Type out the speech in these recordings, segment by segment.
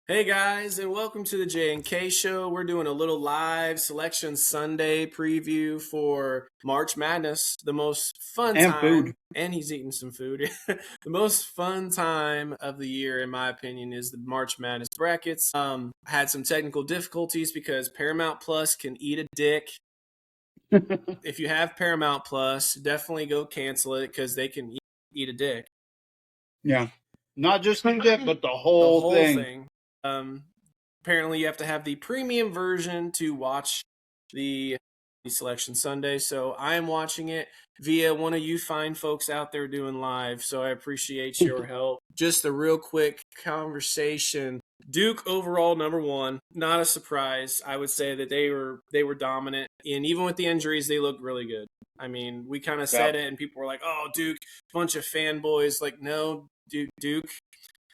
Hey guys, and welcome to the J&K Show. We're doing a little live Selection Sunday preview for March Madness, the most fun And time, food. and he's eating some food. The most fun time of the year, in my opinion, is the March Madness brackets. Had some technical difficulties because Paramount Plus can eat a dick. If you have Paramount Plus, definitely go cancel it because they can eat a dick. Yeah. Not just the dip, but the The whole whole thing. thing. Apparently, you have to have the premium version to watch the Selection Sunday. So I am watching it via one of you fine folks out there doing live. So I appreciate your help. Just a real quick conversation. Duke overall number one, not a surprise. I would say that they were dominant, and even with the injuries, they looked really good. I mean, we kind of said it, and people were like, "Oh, Duke, bunch of fanboys." Like, no,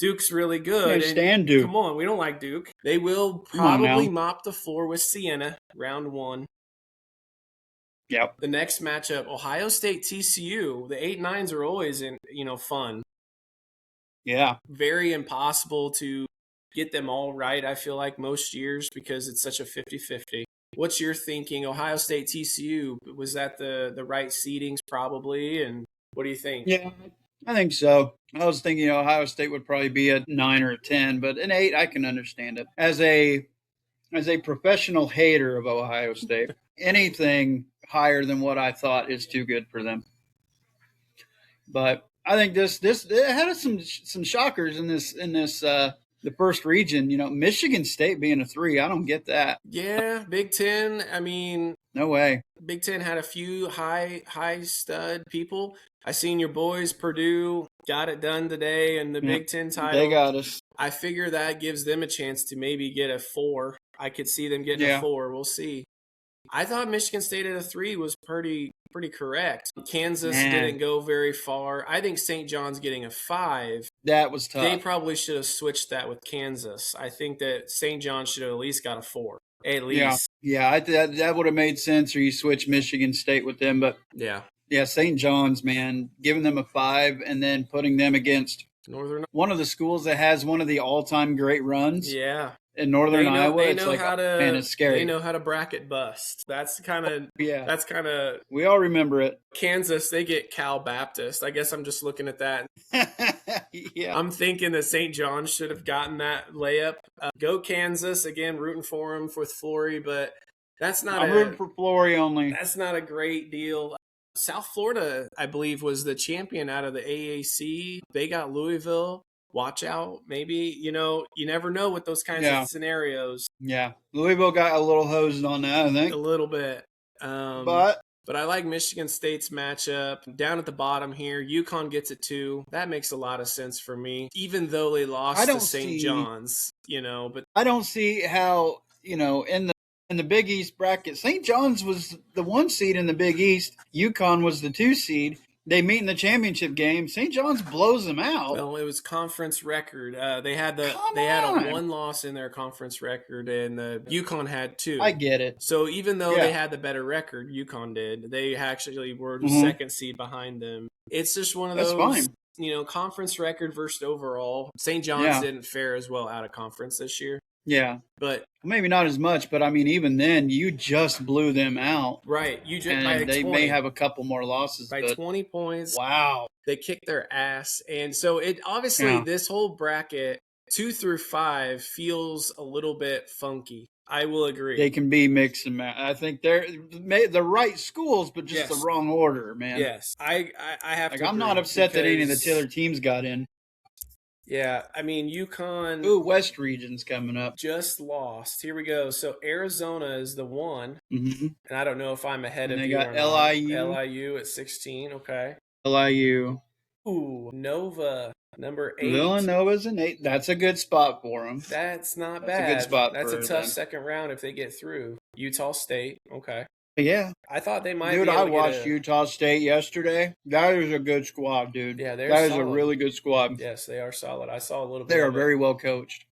Duke's really good. Can't And stand Duke. come on, we don't like Duke. They will Come on probably now. mop the floor with Siena round one. Yep. The next matchup, Ohio State TCU. The 8-9s are always fun. Yeah. Very impossible to get them all right, I feel like, most years because it's such a 50-50. What's your thinking? Ohio State TCU, was that the right seedings probably? And what do you think? Yeah. I think so. I was thinking Ohio State would probably be a 9 or a 10, but an 8, I can understand it. As a professional hater of Ohio State, anything higher than what I thought is too good for them. But I think this it had some shockers in this the first region. Michigan State being a 3, I don't get that. Yeah, Big Ten. I mean, No way. Big Ten had a few high stud people. I seen your boys Purdue got it done today in the Yeah, Big Ten they title. got us. I figure that gives them a chance to maybe get a 4. I could see them getting a 4. We'll see. I thought Michigan State at a 3 was pretty correct. Kansas didn't go very far. I think St. John's getting a 5. That was tough. They probably should have switched that with Kansas. I think that St. John's should have at least got a 4. At least. Yeah. That would have made sense, or you switch Michigan State with them. But yeah, St. John's, man, giving them a 5 and then putting them against one of the schools that has one of the all-time great runs. Yeah. In Northern Iowa, it's like, man, it's scary. They know how to bracket bust. That's kind of. We all remember it. Kansas, they get Cal Baptist. I guess I'm just looking at that. Yeah. I'm thinking that St. John should have gotten that layup. Go Kansas again, rooting for them with Flory, but that's not. I'm rooting for Flory only. That's not a great deal. South Florida, I believe, was the champion out of the AAC. They got Louisville. Watch out. Maybe, you never know with those kinds of scenarios. Yeah. Louisville got a little hosed on that, I think. A little bit. But I like Michigan State's matchup. Down at the bottom here, UConn gets it 2. That makes a lot of sense for me, even though they lost to St. John's, But I don't see how, in the Big East bracket, St. John's was the 1 seed in the Big East. UConn was the 2 seed. They meet in the championship game. St. John's blows them out. Well, it was conference record. They had a 1 loss in their conference record, and the UConn had 2. I get it. So even though they had the better record, UConn did. They actually were the second seed behind them. It's just one of those. That's fine. Conference record versus overall. St. John's didn't fare as well out of conference this year. Yeah. But maybe not as much, but I mean, even then, you just blew them out. Right. You just and they 20, may have a couple more losses. By 20 points. Wow. They kicked their ass. And so it obviously, this whole bracket, 2 through 5, feels a little bit funky. I will agree. They can be mixed and match. I think they're the right schools, but just the wrong order, man. Yes. I have to I'm not upset that any of the other teams got in. Yeah, I mean, UConn. Ooh, West Region's coming up. Just lost. Here we go. So Arizona is the 1. Mm-hmm. And I don't know if I'm ahead of you. They got LIU. LIU at 16. Okay. LIU. Ooh, Nova, number 8. Villanova's an 8. That's a good spot for them. That's not bad. That's a good spot That's for a tough second round if they get through. Utah State. Okay. Yeah. I thought they might be able to I watched Utah State yesterday. That is a good squad, dude. Yeah, that is a really good squad. Yes, they are solid. I saw a little bit. They are very well coached.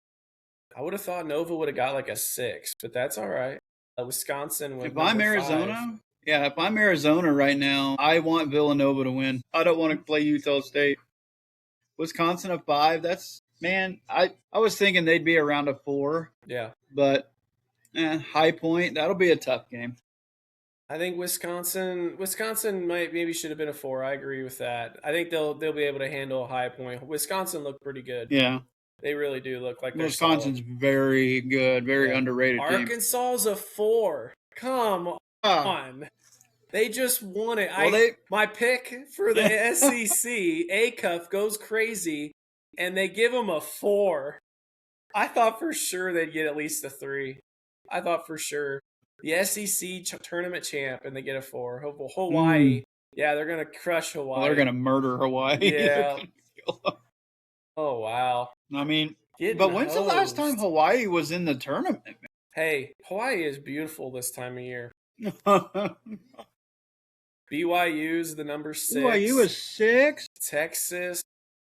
I would have thought Nova would have got like a 6, but that's all right. Wisconsin went. If I'm Arizona, if I'm Arizona right now, I want Villanova to win. I don't want to play Utah State. Wisconsin a 5. That's Man, I was thinking they'd be around a 4, Yeah. but High Point, that'll be a tough game. I think Wisconsin maybe should have been a 4. I agree with that. I think they'll be able to handle a High Point. Wisconsin looked pretty good. Yeah. They really do look like they're Wisconsin's solid. very good, very underrated team. Arkansas's a 4. Come on. They just won it. My pick for the SEC, ACUF, goes crazy, and they give them a 4. I thought for sure they'd get at least a 3. I thought for sure. The SEC tournament champ, and they get a 4. Hawaii, yeah, they're going to crush Hawaii. Well, they're going to murder Hawaii. Yeah. Oh, wow. I mean, but when's the last time Hawaii was in the tournament? Hey, Hawaii is beautiful this time of year. BYU's the number 6. BYU is 6. Texas,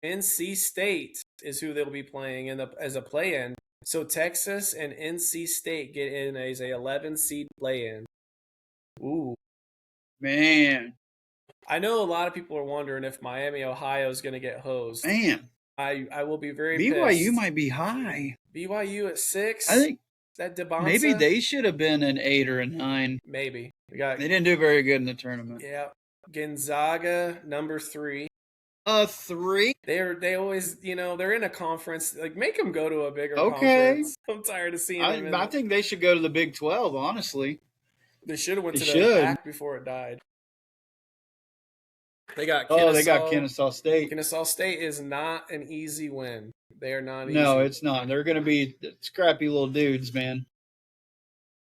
NC State is who they'll be playing as a play-in. So Texas and NC State get in as a 11 seed play-in. Ooh, man! I know a lot of people are wondering if Miami, Ohio is going to get hosed. Man, I will be very BYU pissed. might be high. BYU at 6. I think that Debonsa, maybe they should have been an 8 or a 9. Maybe they didn't do very good in the tournament. Yeah, Gonzaga number 3. 3. They always, they're in a conference. Like, make them go to a bigger conference. I'm tired of seeing them. I think they should go to the Big 12. Honestly, they should have went to the PAC before it died. They got Kennesaw State. Kennesaw State is not an easy win. They are not easy. No, it's not. They're going to be scrappy little dudes, man.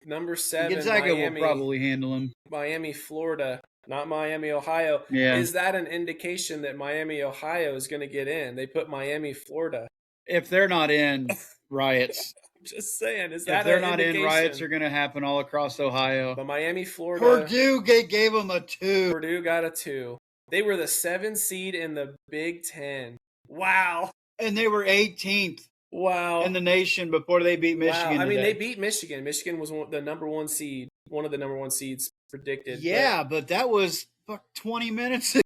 Number 7, Gonzaga Miami, will probably handle them. Miami, Florida, not Miami, Ohio. Yeah. Is that an indication that Miami, Ohio is going to get in? They put Miami, Florida. If they're not in, riots. I'm just saying. If they're not in, riots are going to happen all across Ohio. But Miami, Florida. Purdue gave them a 2. Purdue got a 2. They were the 7th seed in the Big 10. Wow. And they were 18th. Wow. In the nation before they beat Michigan. Wow. I mean, they beat Michigan. Michigan was the number 1 seed, one of the number 1 seeds predicted. Yeah, but that was 20 minutes ago.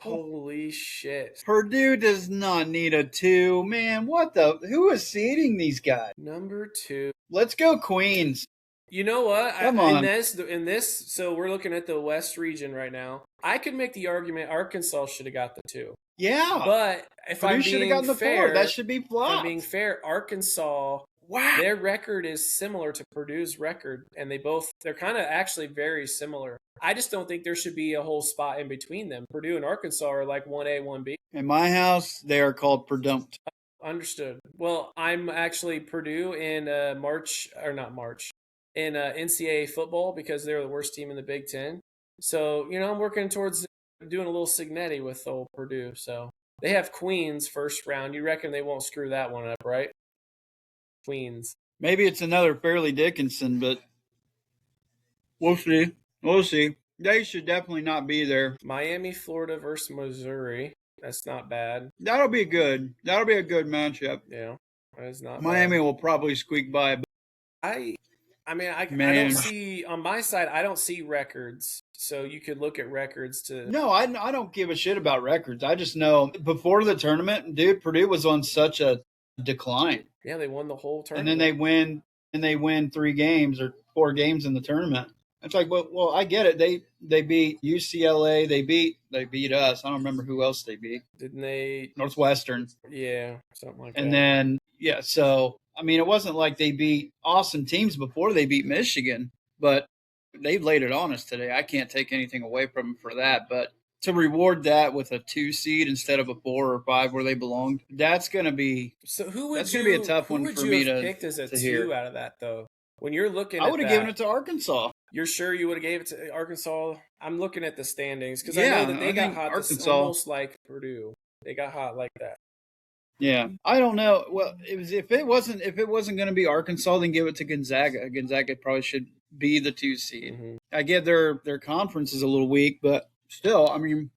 Holy shit. Purdue does not need a 2. Man, who is seeding these guys? Number 2. Let's go Queens. You know what? Come on. In this, so we're looking at the West region right now. I could make the argument Arkansas should have got the 2. Yeah. But if Purdue I'm should have being gotten the fair, 4. That should be flopped. If I'm being fair, Arkansas, wow, their record is similar to Purdue's record, and they're kind of actually very similar. I just don't think there should be a whole spot in between them. Purdue and Arkansas are like 1A, 1B. In my house, they are called Purdumped. Understood. Well, I'm actually Purdue in in NCAA football because they're the worst team in the Big Ten. So, I'm working towards doing a little Signetti with old Purdue. So they have Queens first round. You reckon they won't screw that one up, right? Queens. Maybe it's another Fairleigh Dickinson, but we'll see. We'll see. They should definitely not be there. Miami, Florida versus Missouri. That's not bad. That'll be good. That'll be a good matchup. Yeah, that is not Miami bad. will probably squeak by. But I don't see, on my side, I don't see records. So you could look at records to... No, I don't give a shit about records. I just know before the tournament, dude, Purdue was on such a decline. Yeah, they won the whole tournament. And then they win 3 games or 4 games in the tournament. It's like, well, I get it. They beat UCLA. They beat us. I don't remember who else they beat. Didn't they? Northwestern. Yeah, something like that. And then, yeah, so, I mean, it wasn't like they beat awesome teams before they beat Michigan, but they laid it on us today. I can't take anything away from them for that. But to reward that with a 2 seed instead of a 4 or 5 where they belonged, that's going to be be a tough one for me to picked as a 2 hear. out of that, though? When you're looking at I would have given it to Arkansas. You're sure you would have gave it to Arkansas? I'm looking at the standings because Yeah, I know that they got hot. Arkansas. Almost like Purdue. They got hot like that. Yeah, I don't know. Well, if it wasn't going to be Arkansas, then give it to Gonzaga. Gonzaga probably should be the 2 seed. Mm-hmm. I get their conference is a little weak, but still, I mean,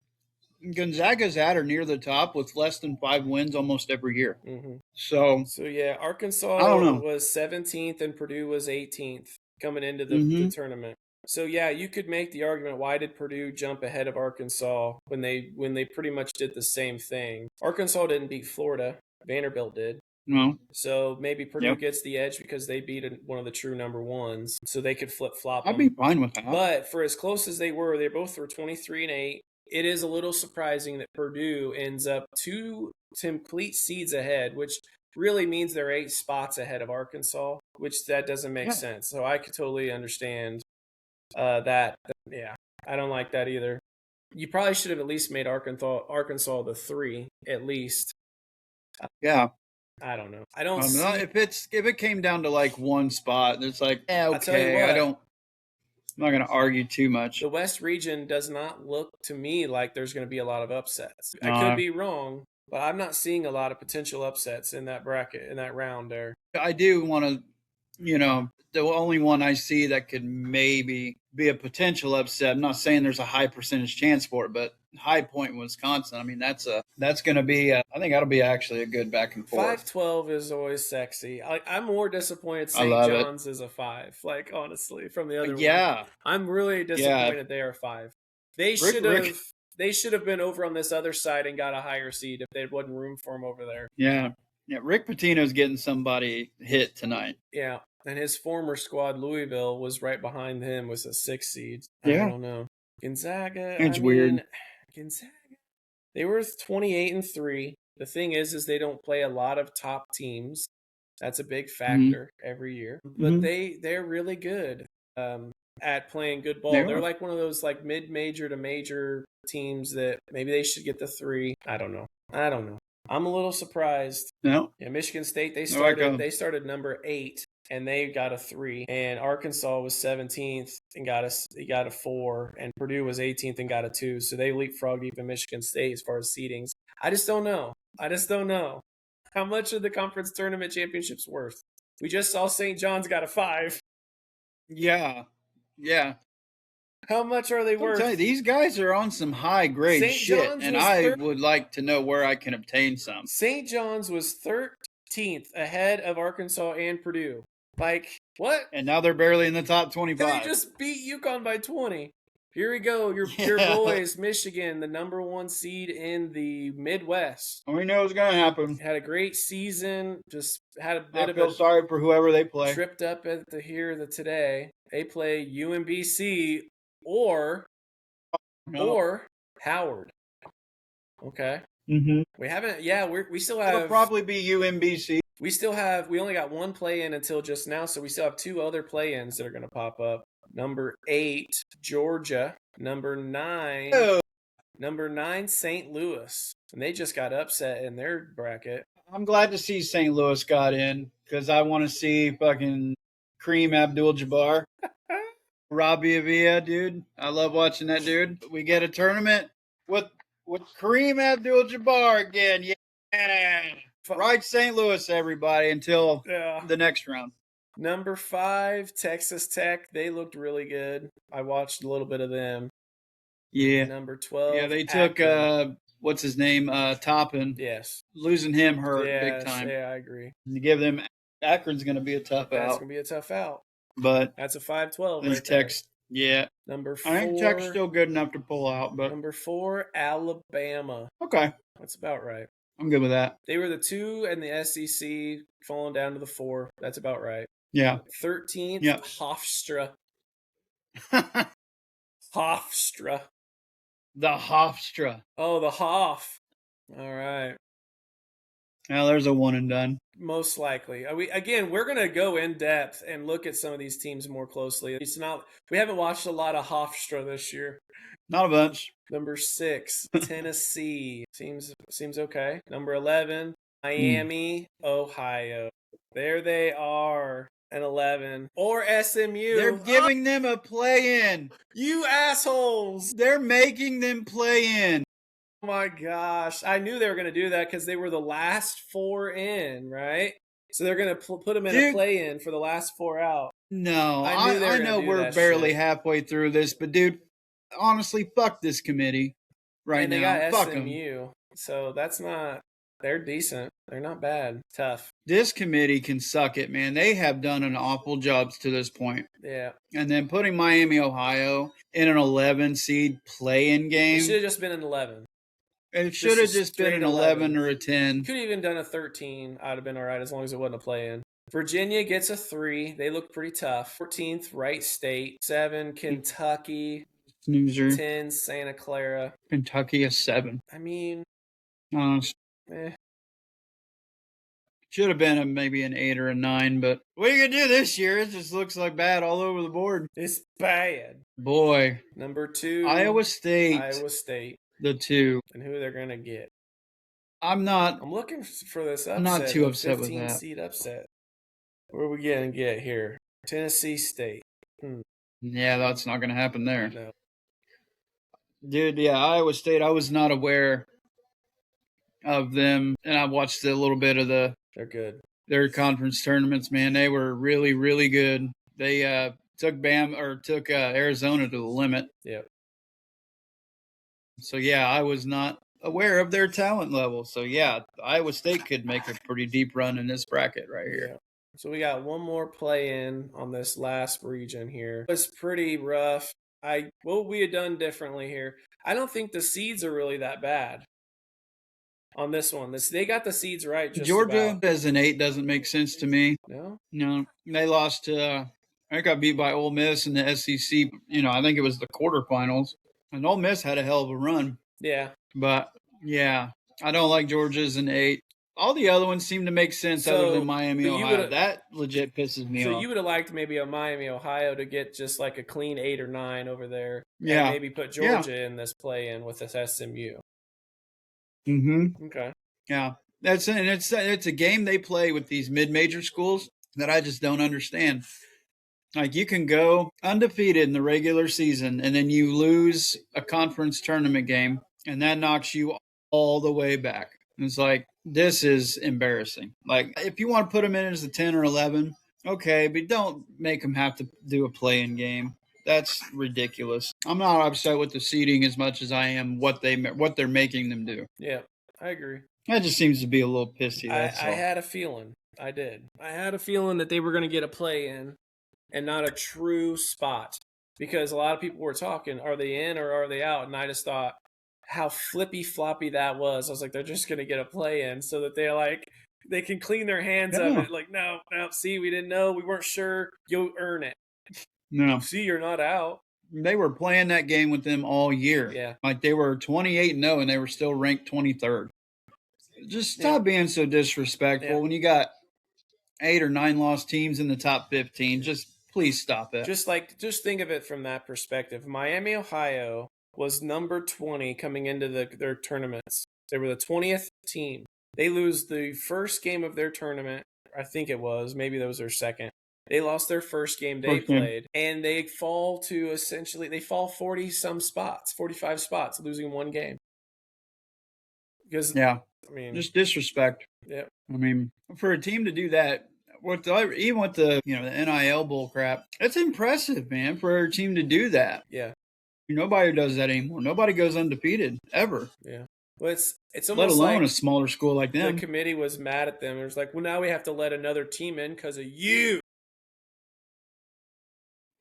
Gonzaga's at or near the top with less than 5 wins almost every year. Mm-hmm. So yeah, Arkansas I don't know. was 17th and Purdue was 18th coming into the tournament. So yeah, you could make the argument, why did Purdue jump ahead of Arkansas when they pretty much did the same thing? Arkansas didn't beat Florida. Vanderbilt did. No. So maybe Purdue Yep. gets the edge because they beat one of the true number ones, so they could flip flop I'd them. be fine with that. But for as close as they both were 23-8. It is a little surprising that Purdue ends up 2 complete seeds ahead, which really means they're 8 spots ahead of Arkansas, which that doesn't make sense. So I could totally understand that. Yeah, I don't like that either. You probably should have at least made Arkansas the 3 at least. Yeah. I don't know. I don't see if it came down to like one spot, it's like, I'll tell you okay, what, I'm not going to argue too much. the West region does not look to me like there's going to be a lot of upsets. I No. could be wrong, but I'm not seeing a lot of potential upsets in that bracket, in that round there. I do want to, the only one I see that could maybe be a potential upset. I'm not saying there's a high percentage chance for it, but High Point, Wisconsin. I mean, that's going to be. I think that'll be actually a good back and forth. 5-12 is always sexy. I'm more disappointed St. John's is a 5. Like honestly, from the other one. I'm really disappointed they are 5. They should have been over on this other side and got a higher seed if there wasn't room for them over there. Yeah. Rick Pitino's getting somebody hit tonight. Yeah. And his former squad, Louisville, was right behind him, was a 6 seed. Yeah. I don't know. Gonzaga. It's weird. Gonzaga. They were 28-3. The thing is they don't play a lot of top teams. That's a big factor every year. But they're really good at playing good ball. They're like one of those like mid-major to major teams that maybe they should get the 3. I don't know. I'm a little surprised. No. Yeah, Michigan State, they started number 8 and they got a 3. And Arkansas was 17th and got a 4. And Purdue was 18th and got a 2. So they leapfrogged even Michigan State as far as seedings. I just don't know. How much of the conference tournament championship's worth? We just saw St. John's got a 5. Yeah. How much are they worth? Tell you, these guys are on some high grade shit, and I would like to know where I can obtain some. St. John's was 13th ahead of Arkansas and Purdue. Like, what? And now they're barely in the top 25. They just beat UConn by 20. Here we go. Your boys, Michigan, the number 1 seed in the Midwest. We know it's going to happen. Had a great season. Just had a bit I feel sorry for whoever they play. Tripped up at today. They play UMBC or Howard. Okay. Mm-hmm. We haven't. Yeah, we still have. It'll probably be UMBC. We only got 1 play-in until just now, so we still have 2 other play-ins that are going to pop up. Number 8, Georgia. Number 9, St. Louis. And they just got upset in their bracket. I'm glad to see St. Louis got in because I want to see fucking Kareem Abdul-Jabbar. Robbie Avila, dude. I love watching that dude. We get a tournament with Kareem Abdul-Jabbar again. Yeah. Right, St. Louis, everybody, until the next round. Number 5, Texas Tech. They looked really good. I watched a little bit of them. Yeah. Number 12. Yeah, they took, what's his name, Toppin. Yes. Losing him hurt big time. Yeah, I agree. You give them, Akron's going to be a tough out. That's going to be a tough out. But that's a 5-12 right Tech's, yeah. Number 4. I think Tech's still good enough to pull out. But Number 4, Alabama. Okay. That's about right. I'm good with that. They were the 2 in the SEC, falling down to the 4. That's about right. Yeah. 13th, Hofstra. Hofstra. The Hofstra. Oh, the Hoff. All right. Now there's a one and done. Most likely. We're going to go in depth and look at some of these teams more closely. We haven't watched a lot of Hofstra this year. Not a bunch. Number 6, Tennessee. Seems okay. Number 11, Miami, Ohio. There they are. And 11. Or SMU. They're giving them a play-in. You assholes. They're making them play in. Oh my gosh. I knew they were going to do that because they were the last 4 in, right? So they're going to put them in a play-in for the last 4 out. No, I know we're barely halfway through this, but dude, honestly, fuck this committee right now. And they got fuck SMU. them. So that's not... They're decent. They're not bad. Tough. This committee can suck it, man. They have done an awful job to this point. Yeah. And then putting Miami, Ohio in an 11 seed play-in game. It should have just been an 11. It should have just been straight an 11 or a 10. Could have even done a 13. I'd have been all right as long as it wasn't a play-in. Virginia gets a 3. They look pretty tough. 14th, Wright State. 7, Kentucky. Snoozer. 10, Santa Clara. Kentucky a 7. I mean, should have been maybe an 8 or a 9, but what are you gonna do this year? It just looks like bad all over the board. It's bad. Boy. Number 2, Iowa State. Iowa State. The 2. And who they're gonna get. I'm looking for this upset. I'm not too upset with 15 that. seed upset. What are we gonna get here? Tennessee State. Yeah, that's not gonna happen there. No. Dude, yeah, Iowa State, I was not aware of them, and I watched a little bit of They're good. Their conference tournaments, man. They were really, really good. They took Arizona to the limit. Yep. So yeah, I was not aware of their talent level. So yeah, Iowa State could make a pretty deep run in this bracket right here. Yeah. So we got one more play in on this last region here. It's pretty rough. What we had done differently here. I don't think the seeds are really that bad on this one. They got the seeds right. Georgia about. as an 8 doesn't make sense to me. No, they lost to. I got beat by Ole Miss in the SEC. I think it was the quarterfinals, and Ole Miss had a hell of a run. Yeah, but yeah, I don't like Georgia as an 8. All the other ones seem to make sense other than Miami, Ohio. That legit pisses me off. So you would have liked maybe a Miami, Ohio to get just like a clean 8 or 9 over there. Yeah. And maybe put Georgia in this play-in with this SMU. Mm-hmm. Okay. Yeah. It's a game they play with these mid-major schools that I just don't understand. Like, you can go undefeated in the regular season, and then you lose a conference tournament game, and that knocks you all the way back. And it's like, this is embarrassing. Like, if you want to put them in as a 10 or 11, okay, but don't make them have to do a play-in game. That's ridiculous. I'm not upset with the seeding as much as I am what they're making them do. Yeah, I agree. That just seems to be a little pissy. I had a feeling. I did. I had a feeling that they were going to get a play-in and not a true spot, because a lot of people were talking, are they in or are they out? And I just thought how flippy-floppy that was. I was like, they're just going to get a play-in so that they can clean their hands of it. Like, no, see, we didn't know. We weren't sure. You'll earn it. No. See, you're not out. They were playing that game with them all year. Yeah. Like, they were 28-0 and they were still ranked 23rd. Just stop being so disrespectful. Yeah. When you got 8 or 9 lost teams in the top 15, just please stop it. Just think of it from that perspective. Miami, Ohio was number 20 coming into their tournaments. They were the 20th team. They lose the first game of their tournament. I think it was. Maybe that was their second. They lost their first game they played, and they fall 40-some spots, 45 spots, losing one game. Because just disrespect. Yeah. I mean, for a team to do that, even with the the NIL bull crap, it's impressive, man, for a team to do that. Yeah. Nobody does that anymore. Nobody goes undefeated ever. Yeah. Well, it's almost let alone like a smaller school like them. The committee was mad at them. It was like, well, now we have to let another team in because of you.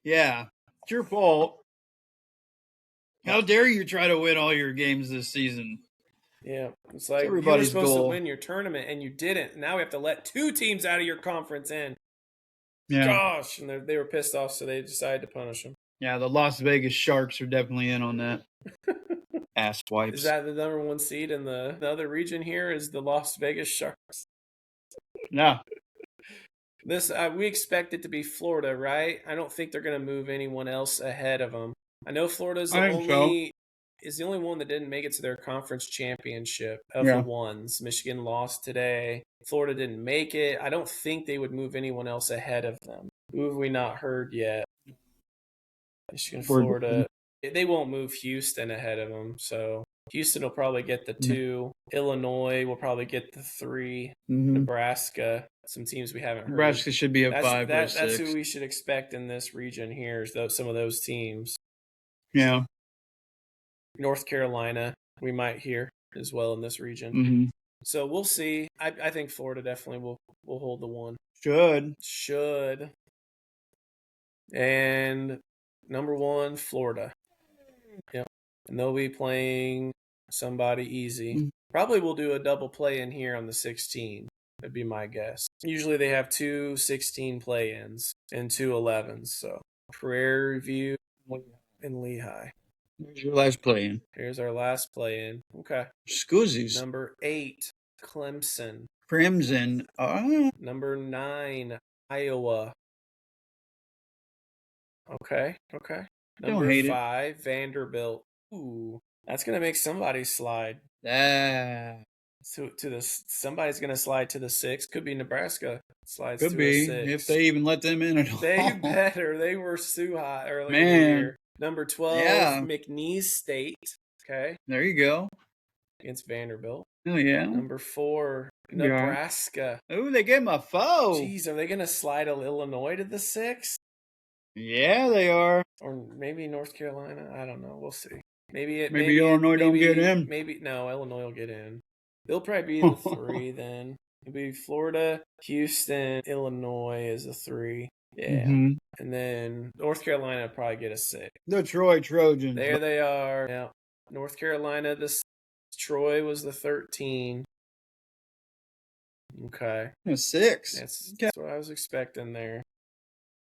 Yeah, it's your fault. How dare you try to win all your games this season? Yeah, it's like you were supposed to win your tournament and you didn't. Now we have to let 2 teams out of your conference in. Yeah. Gosh, and they were pissed off, so they decided to punish them. Yeah, the Las Vegas Sharks are definitely in on that. Ass wipes. Is that the number 1 seed in the other region here? Is the Las Vegas Sharks? Yeah. This we expect it to be Florida, right? I don't think they're going to move anyone else ahead of them. I know Florida's is the only one that didn't make it to their conference championship of the ones. Michigan lost today. Florida didn't make it. I don't think they would move anyone else ahead of them. Who have we not heard yet? Michigan, Florida. They won't move Houston ahead of them. So Houston will probably get the 2. Illinois will probably get the 3. Mm-hmm. Nebraska. Some teams we haven't heard. Nebraska should be a 5 or 6. That's who we should expect in this region here, is some of those teams. Yeah. North Carolina, we might hear as well in this region. Mm-hmm. So we'll see. I think Florida definitely will hold the 1. Should. And number 1, Florida. Yep. And they'll be playing somebody easy. Mm. Probably we'll do a double play in here on the 16. That'd be my guess. Usually they have 2 16 play-ins and 2 11s. So Prairie View and Lehigh. There's your last play-in. Here's our last play-in. Okay. Scoozies. Number 8, Clemson. Crimson. Number 9, Iowa. Okay. Don't Number hate it. 5, Vanderbilt. Ooh, that's gonna make somebody slide. Somebody's gonna slide to the 6. Could be Nebraska slides Could to be a 6. if they even let them in at all. They better. They were too hot earlier in the Man. year. Number 12, Yeah. McNeese State. Okay, There you go. against Vanderbilt. Oh yeah. Number 4, Yeah. Nebraska. Oh, they gave him a foe. Jeez, are they gonna slide Illinois to the 6? Yeah, they are. Or maybe North Carolina? I don't know. We'll see. Maybe Illinois don't get in. Maybe no, Illinois will get in. They'll probably be the 3 then. It'll be Florida, Houston, Illinois is a 3. Yeah. Mm-hmm. And then North Carolina will probably get a 6. The Troy Trojans. There they are. Yeah. North Carolina, Troy was the 13. Okay. A 6. That's what I was expecting there.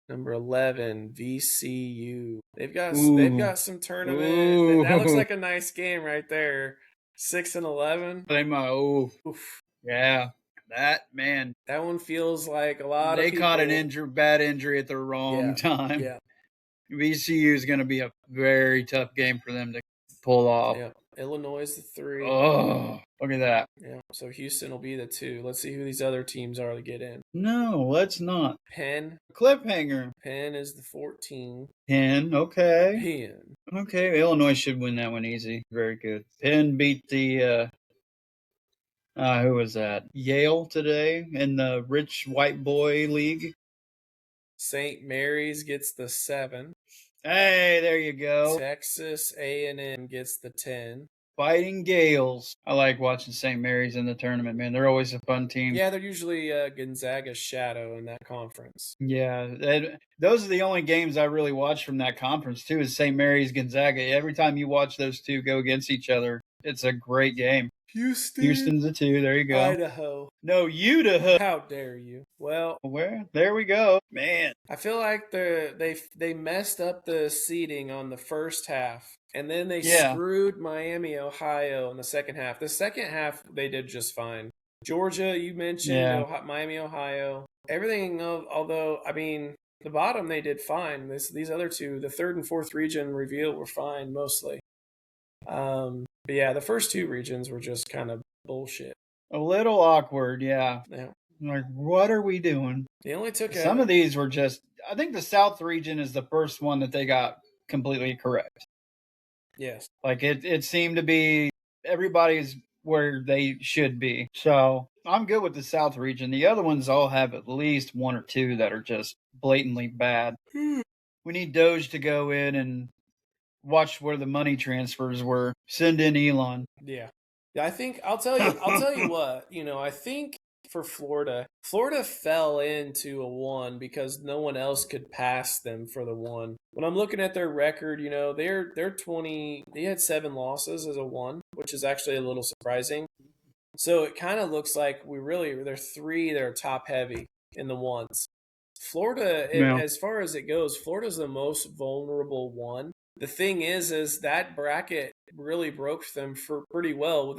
Number 11, VCU. They've got some tournament. Ooh. That looks like a nice game right there. 6 and 11. Oof. Yeah. That man. That one feels like a lot of They people. caught an bad injury at the wrong time. Yeah. VCU is going to be a very tough game for them to pull off. Yeah. Illinois is the 3. Oh, look at that. Yeah. So Houston will be the 2. Let's see who these other teams are to get in. No, let's not. Penn. Cliffhanger. Penn is the 14. Penn, okay. Penn. Okay, Illinois should win that one easy. Very good. Penn beat the, who was that? Yale today in the Rich White Boy League. St. Mary's gets the 7. Hey, there you go. Texas A&M gets the 10. Fighting Gales. I like watching St. Mary's in the tournament, man. They're always a fun team. Yeah, they're usually Gonzaga's shadow in that conference. Yeah, those are the only games I really watch from that conference, too, is St. Mary's, Gonzaga. Every time you watch those two go against each other, it's a great game. Houston's a 2. There you go. Idaho. No, Idaho. How dare you? Well, there we go. Man. I feel like they messed up the seeding on the first half, and then they screwed Miami, Ohio in the second half. The second half, they did just fine. Georgia, you mentioned, Miami, Ohio. Everything, although, I mean, the bottom, they did fine. These other two, the third and fourth region reveal were fine, mostly. But yeah, the first 2 regions were just kind of bullshit. A little awkward, yeah. Yeah. Like, what are we doing? They only took some of these were just. I think the South region is the first one that they got completely correct. Yes. Like it seemed to be everybody's where they should be. So I'm good with the South region. The other ones all have at least 1 or 2 that are just blatantly bad. We need Doge to go in and watch where the money transfers were. Send in Elon. Yeah. I think I'll tell you what, I think for Florida fell into a 1 because no one else could pass them for the 1. When I'm looking at their record, they're 20, they had 7 losses as a 1, which is actually a little surprising. So it kind of looks like they're 3 that are top heavy in the 1s. Florida, as far as it goes, Florida's the most vulnerable 1. The thing is that bracket really broke them for pretty well.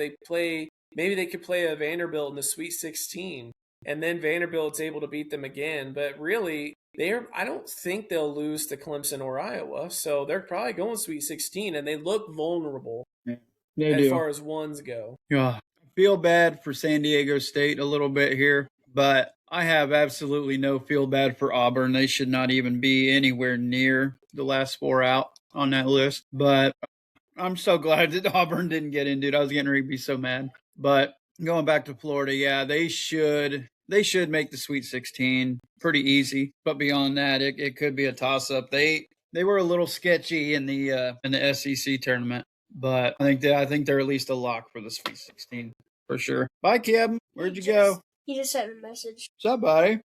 Maybe they could play a Vanderbilt in the Sweet 16, and then Vanderbilt's able to beat them again. But really, I don't think they'll lose to Clemson or Iowa, so they're probably going Sweet 16, and they look vulnerable as far as 1s go. Yeah, I feel bad for San Diego State a little bit here, but I have absolutely no feel bad for Auburn. They should not even be anywhere near the last 4 out on that list. But I'm so glad that Auburn didn't get in, dude. I was getting ready to be so mad. But going back to Florida, yeah, they should make the Sweet 16 pretty easy. But beyond that, it could be a toss-up. They were a little sketchy in the SEC tournament, but I think they're at least a lock for the Sweet 16 for sure. Bye, Kevin. Where'd you go? He just sent a message. What's up, buddy?